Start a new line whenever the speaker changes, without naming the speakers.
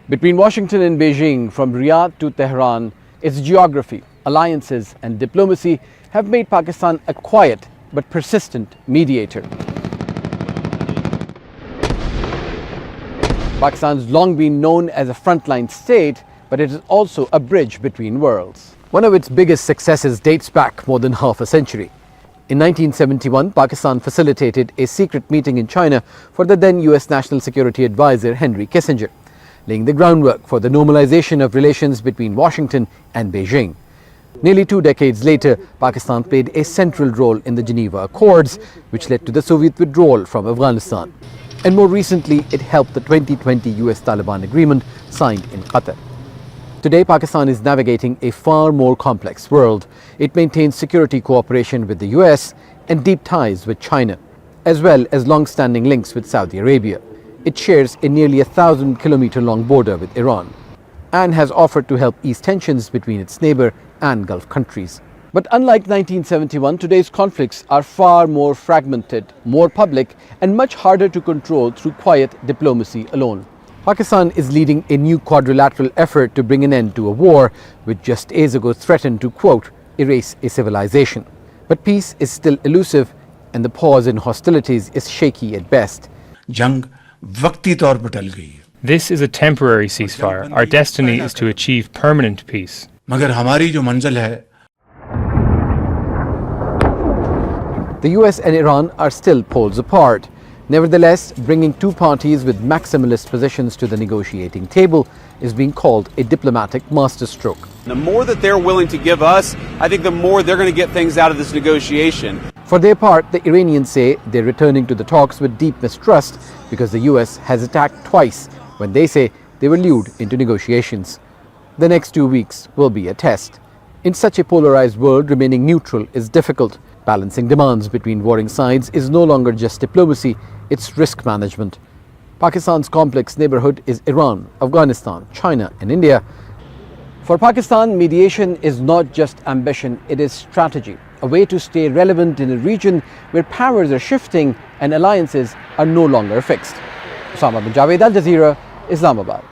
Between Washington and Beijing, from Riyadh to Tehran, its geography, alliances and diplomacy have made Pakistan a quiet but persistent mediator. Pakistan's long been known as a frontline state, but it is also a bridge between worlds. One of its biggest successes dates back more than half a century. In 1971, Pakistan facilitated a secret meeting in China for the then US National Security Advisor Henry Kissinger, laying the groundwork for the normalization of relations between Washington and Beijing. Nearly 2 decades later, Pakistan played a central role in the Geneva Accords, which led to the Soviet withdrawal from Afghanistan. And more recently, it helped the 2020 US-Taliban agreement signed in Qatar. Today, Pakistan is navigating a far more complex world. It maintains security cooperation with the US and deep ties with China, as well as long-standing links with Saudi Arabia. It shares a nearly 1,000-kilometer-long border with Iran and has offered to help ease tensions between its neighbor and Gulf countries. But unlike 1971, today's conflicts are far more fragmented, more public, and much harder to control through quiet diplomacy alone. Pakistan is leading a new quadrilateral effort to bring an end to a war which just days ago threatened to, quote, erase a civilization. But peace is still elusive and the pause in hostilities is shaky at best.
This is a temporary ceasefire. Our destiny is to achieve permanent peace.
The US and Iran are still poles apart. Nevertheless, bringing two parties with maximalist positions to the negotiating table is being called a diplomatic masterstroke.
The more that they're willing to give us, I think the more they're going to get things out of this negotiation.
For their part, the Iranians say they're returning to the talks with deep mistrust because the US has attacked twice when they say they were lured into negotiations. The next 2 weeks will be a test. In such a polarized world, remaining neutral is difficult. Balancing demands between warring sides is no longer just diplomacy, it's risk management. Pakistan's complex neighborhood is Iran, Afghanistan, China and India. For Pakistan, mediation is not just ambition, it is strategy, a way to stay relevant in a region where powers are shifting and alliances are no longer fixed. Osama bin Javed, Al Jazeera, Islamabad.